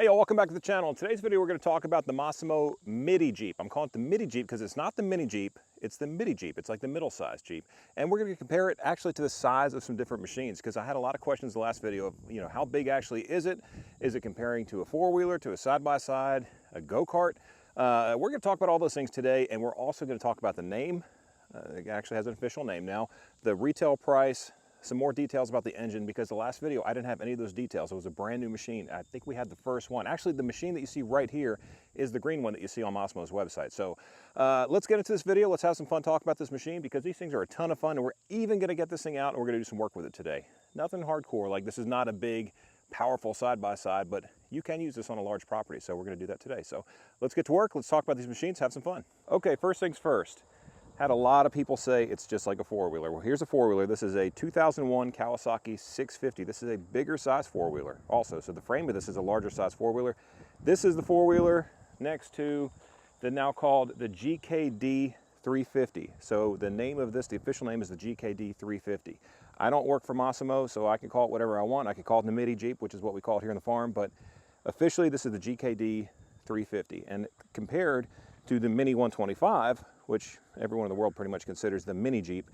Hey y'all, welcome back to the channel. In today's video, we're going to talk about the Massimo Midi Jeep. I'm calling it the Midi Jeep because it's not the mini Jeep, it's the Midi Jeep. It's like the middle-sized Jeep. And we're going to compare it actually to the size of some different machines because I had a lot of questions in the last video of, how big actually is it? Is it comparing to a four-wheeler, to a side-by-side, a go-kart? We're going to talk about all those things today, and we're also going to talk about the name. It actually has an official name now. The retail price, some more details about the engine, because the last video I didn't have any of those details. It was a brand new machine. I think we had the first one. Actually, the machine that you see right here is the green one that you see on Massimo's website. So let's get into this video. Let's have some fun talking about this machine because these things are a ton of fun, and we're even going to get this thing out and we're going to do some work with it today. Nothing hardcore, like this is not a big, powerful side-by-side, but you can use this on a large property, so we're going to do that today. So let's get to work. Let's talk about these machines, have some fun. Okay, first things first. Had a lot of people say it's just like a four-wheeler. Well, here's a four-wheeler. This is a 2001 Kawasaki 650. This is a bigger size four-wheeler also. So the frame of this is a larger size four-wheeler. This is the four-wheeler next to the now called the GKD 350. So the name of this, the official name is the GKD 350. I don't work for Massimo, so I can call it whatever I want. I could call it the Midi Jeep, which is what we call it here on the farm, but officially this is the GKD 350. And compared to the Mini 125, which everyone in the world pretty much considers the mini Jeep,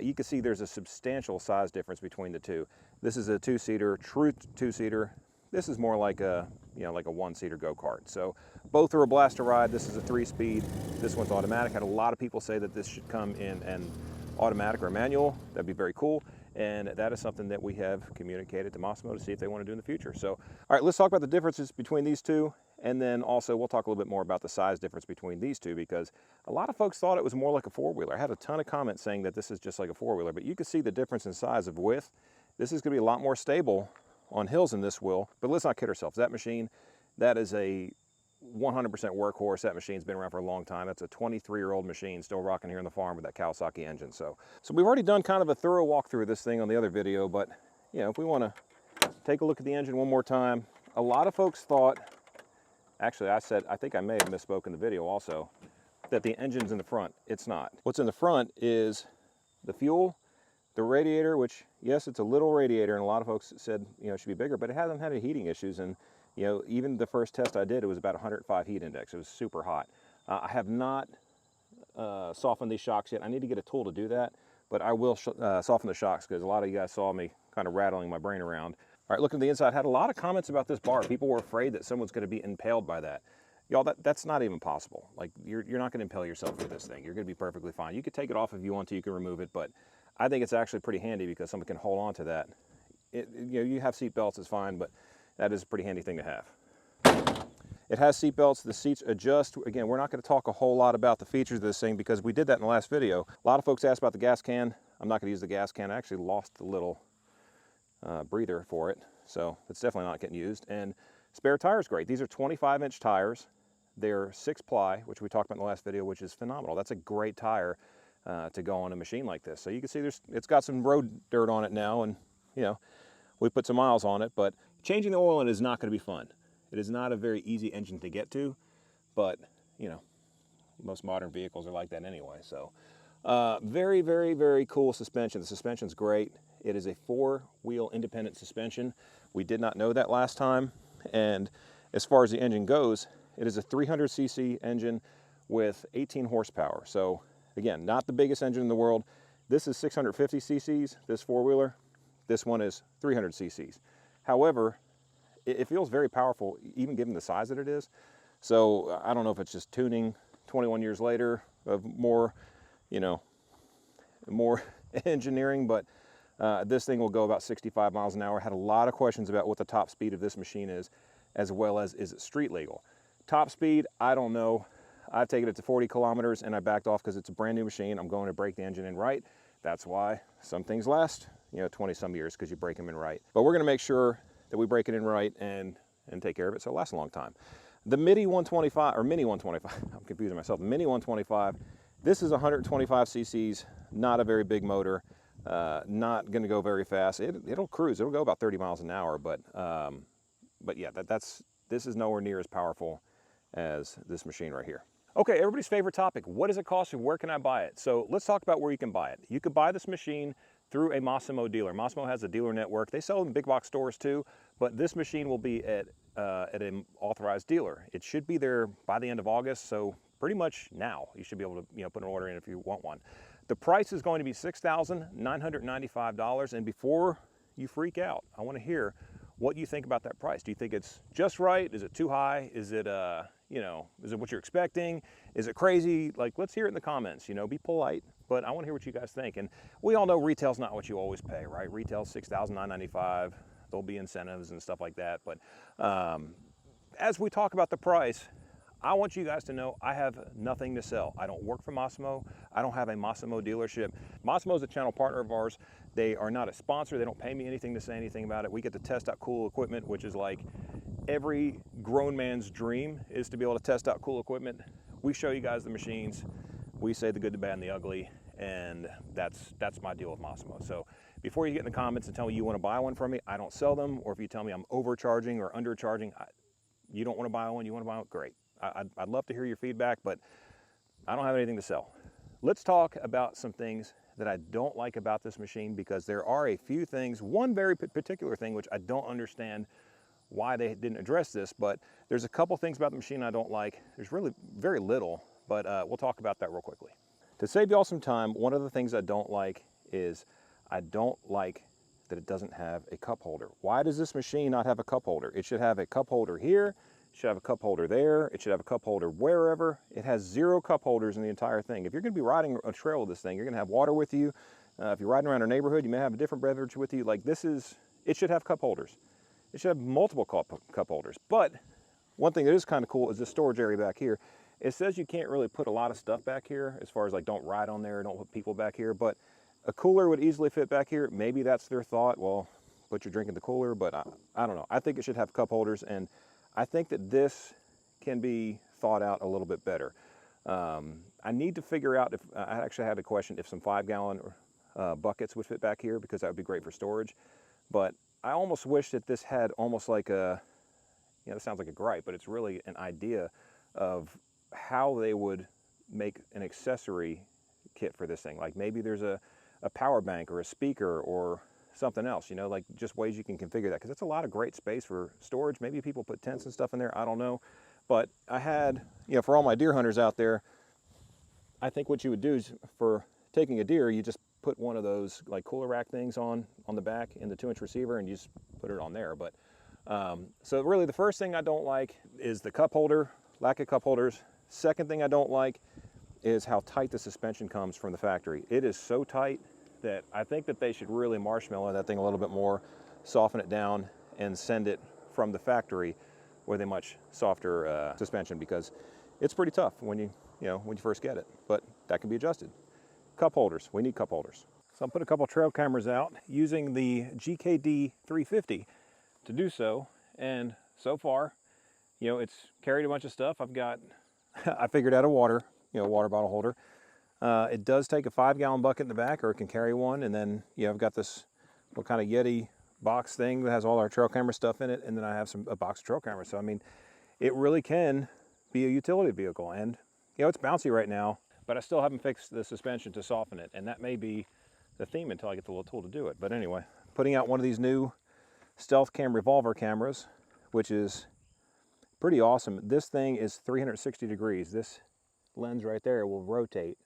you can see there's a substantial size difference between the two. This is a two-seater, true two-seater. This is more like a, like a one-seater go-kart. So both are a blast to ride. This is a 3-speed. This one's automatic. Had a lot of people say that this should come in an automatic or manual. That'd be very cool. And that is something that we have communicated to Massimo to see if they want to do in the future. So, all right, let's talk about the differences between these two. And then also we'll talk a little bit more about the size difference between these two because a lot of folks thought it was more like a four-wheeler. I had a ton of comments saying that this is just like a four-wheeler, but you can see the difference in size of width. This is going to be a lot more stable on hills than this will, but let's not kid ourselves. That machine, that is a 100% workhorse. That machine's been around for a long time. That's a 23-year-old machine still rocking here on the farm with that Kawasaki engine. So we've already done kind of a thorough walkthrough of this thing on the other video, but if we want to take a look at the engine one more time, a lot of folks thought, actually, I think I may have misspoke in the video also, that the engine's in the front. It's not. What's in the front is the fuel, the radiator, which, yes, it's a little radiator, and a lot of folks said, it should be bigger, but it hasn't had any heating issues. And, even the first test I did, it was about 105 heat index. It was super hot. I have not softened these shocks yet. I need to get a tool to do that, but I will soften the shocks because a lot of you guys saw me kind of rattling my brain around. All right, looking at the inside, had a lot of comments about this bar. People were afraid that someone's going to be impaled by that. Y'all, that's not even possible. Like, you're not going to impale yourself with this thing. You're going to be perfectly fine. You could take it off if you want to. You can remove it, but I think it's actually pretty handy because someone can hold on to that. You have seat belts, it's fine, but that is a pretty handy thing to have. It has seat belts. The seats adjust. Again, we're not going to talk a whole lot about the features of this thing because we did that in the last video. A lot of folks asked about the gas can. I'm not going to use the gas can. I actually lost the little breather for it, so it's definitely not getting used. And spare tires, great. These are 25-inch tires. They're 6-ply, which we talked about in the last video, which is phenomenal. That's a great tire to go on a machine like this. So you can see it's got some road dirt on it now, and we put some miles on it, but changing the oil in it is not going to be fun. It is not a very easy engine to get to, but most modern vehicles are like that anyway. So very, very, very cool suspension. The suspension's great. It is a 4-wheel independent suspension. We did not know that last time. And as far as the engine goes, it is a 300cc engine with 18 horsepower. So again, not the biggest engine in the world. This is 650 cc's, this four-wheeler. This one is 300 cc's. However, it feels very powerful, even given the size that it is. So I don't know if it's just tuning 21 years later of more, more engineering, but this thing will go about 65 miles an hour. Had a lot of questions about what the top speed of this machine is it street legal? Top speed, I don't know. I've taken it to 40 kilometers and I backed off because it's a brand new machine. I'm going to break the engine in right. That's why some things last, 20 some years because you break them in right. But we're going to make sure that we break it in right and take care of it so it lasts a long time. The Midi 125, or Mini 125, I'm confusing myself, Mini 125, this is 125 cc's, not a very big motor, not going to go very fast. It'll cruise, it'll go about 30 miles an hour, but yeah, this is nowhere near as powerful as this machine right here. Okay, everybody's favorite topic, what does it cost and where can I buy it? So let's talk about where you can buy it. You could buy this machine through a Massimo dealer. Massimo has a dealer network. They sell in big box stores too, but this machine will be at at an authorized dealer. It should be there by the end of August, so pretty much now you should be able to put an order in if you want one. The price is going to be $6,995, and before you freak out, I want to hear what you think about that price. Do you think it's just right? Is it too high? Is it is it what you're expecting? Is it crazy? Like, let's hear it in the comments. Be polite, but I want to hear what you guys think. And we all know retail's not what you always pay, right? Retail's $6,995. There'll be incentives and stuff like that. But as we talk about the price, I want you guys to know I have nothing to sell. I don't work for Massimo. I don't have a Massimo dealership. Massimo is a channel partner of ours. They are not a sponsor. They don't pay me anything to say anything about it. We get to test out cool equipment, which is like every grown man's dream, is to be able to test out cool equipment. We show you guys the machines. We say the good, the bad, and the ugly, and that's my deal with Massimo. So before you get in the comments and tell me you want to buy one from me, I don't sell them. Or if you tell me I'm overcharging or undercharging, you don't want to buy one, you want to buy one, great. I'd love to hear your feedback, but I don't have anything to sell. Let's talk about some things that I don't like about this machine, because there are a few things, one very particular thing which I don't understand why they didn't address this, but there's a couple things about the machine I don't like. There's really very little, but we'll talk about that real quickly. To save y'all some time, one of the things I don't like is I don't like that it doesn't have a cup holder. Why does this machine not have a cup holder? It should have a cup holder here. It should have a cup holder there. It should have a cup holder wherever. It has 0 cup holders in the entire thing. If you're going to be riding a trail with this thing, you're going to have water with you. If you're riding around a neighborhood, you may have a different beverage with you. Like, it should have cup holders. It should have multiple cup holders. But one thing that is kind of cool is the storage area back here. It says you can't really put a lot of stuff back here, as far as like don't ride on there, don't put people back here. But a cooler would easily fit back here. Maybe that's their thought. Well, put your drink in the cooler, but I don't know. I think it should have cup holders, and I think that this can be thought out a little bit better. I need to figure out if, I actually had a question, if some 5-gallon buckets would fit back here, because that would be great for storage. But I almost wish that this had almost like a, it sounds like a gripe, but it's really an idea of how they would make an accessory kit for this thing. Like maybe there's a power bank or a speaker or something else, like just ways you can configure that, because it's a lot of great space for storage. Maybe people put tents and stuff in there, I don't know. But I had, for all my deer hunters out there, I think what you would do is, for taking a deer, you just put one of those like cooler rack things on the back in the 2-inch receiver, and you just put it on there. But so really the first thing I don't like is the cup holder, lack of cup holders. Second thing I don't like is how tight the suspension comes from the factory. It is so tight that I think that they should really marshmallow that thing a little bit more, soften it down, and send it from the factory with a much softer suspension, because it's pretty tough when you first get it, but that can be adjusted. Cup holders, we need cup holders. So I'm putting a couple trail cameras out using the GKD 350 to do so, and so far, it's carried a bunch of stuff. I've got, I figured out a water bottle holder. It does take a 5-gallon bucket in the back, or it can carry one, and then I've got this little kind of Yeti box thing that has all our trail camera stuff in it, and then I have a box of trail cameras. So I mean, it really can be a utility vehicle, and it's bouncy right now, but I still haven't fixed the suspension to soften it, and that may be the theme until I get the little tool to do it. But anyway, putting out one of these new Stealth Cam revolver cameras, which is pretty awesome. This thing is 360 degrees. This lens right there will rotate,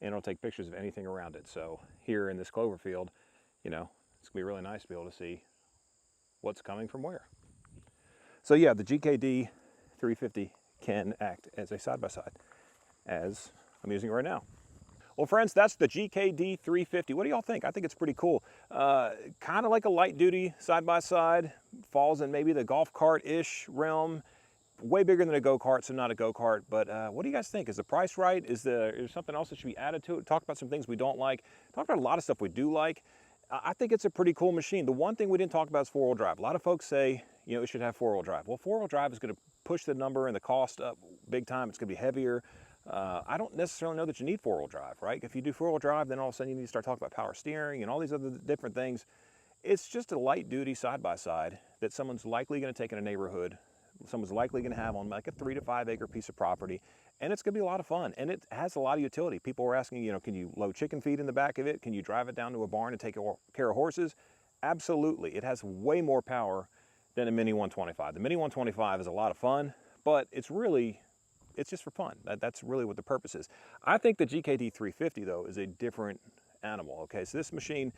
and it'll take pictures of anything around it. So here in this clover field, it's gonna be really nice to be able to see what's coming from where. So yeah, the GKD 350 can act as a side-by-side, as I'm using it right now. Well friends, that's the GKD 350. What do y'all think? I think it's pretty cool. Kind of like a light duty side-by-side, falls in maybe the golf cart-ish realm. Way bigger than a go-kart, so not a go-kart. But what do you guys think? Is the price right? Is there something else that should be added to it? Talk about some things we don't like. Talk about a lot of stuff we do like. I think it's a pretty cool machine. The one thing we didn't talk about is 4-wheel drive. A lot of folks say, it should have 4-wheel drive. Well, 4-wheel drive is going to push the number and the cost up big time. It's going to be heavier. I don't necessarily know that you need 4-wheel drive, right? If you do 4-wheel drive, then all of a sudden you need to start talking about power steering and all these other different things. It's just a light-duty side-by-side that someone's likely going to take in a neighborhood. Someone's likely going to have on like a 3 to 5 acre piece of property, and it's going to be a lot of fun, and it has a lot of utility. People were asking, can you load chicken feed in the back of it? Can you drive it down to a barn and take care of horses? Absolutely. It has way more power than a Mini 125. The Mini 125 is a lot of fun, but it's just for fun. That's really what the purpose is. I think the GKD 350 though is a different animal. Okay, so this machine,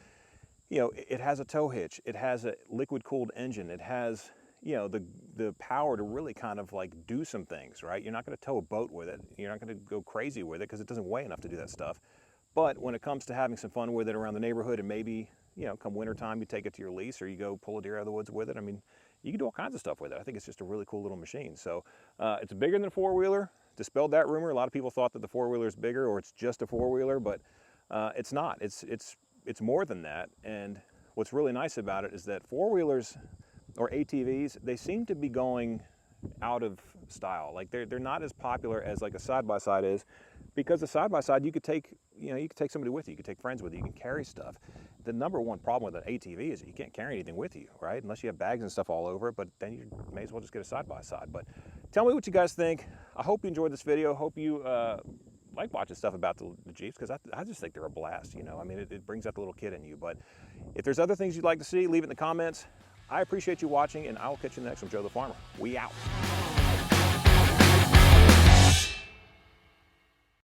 you know, it has a tow hitch, it has a liquid cooled engine, it has, you know, the power to really kind of like do some things, right? You're not going to tow a boat with it. You're not going to go crazy with it because it doesn't weigh enough to do that stuff. But when it comes to having some fun with it around the neighborhood, and maybe, you know, come wintertime, you take it to your lease or you go pull a deer out of the woods with it. I mean, you can do all kinds of stuff with it. I think it's just a really cool little machine. So it's bigger than a four-wheeler. Dispelled that rumor. A lot of people thought that the four-wheeler is bigger or it's just a four-wheeler, but it's not. It's more than that. And what's really nice about it is that four-wheelers or ATVs, they seem to be going out of style. Like they're not as popular as like a side-by-side is, because the side-by-side you could take, you know, you could take somebody with you, you could take friends with you, you can carry stuff. The number one problem with an ATV is that you can't carry anything with you, right? Unless you have bags and stuff all over it, but then you may as well just get a side-by-side. But tell me what you guys think. I hope you enjoyed this video. Hope you like watching stuff about the Jeeps, because I just think they're a blast, you know. I mean, it brings out the little kid in you. But if there's other things you'd like to see, leave it in the comments. I appreciate you watching, and I will catch you in the next one. Joe the Farmer. We out.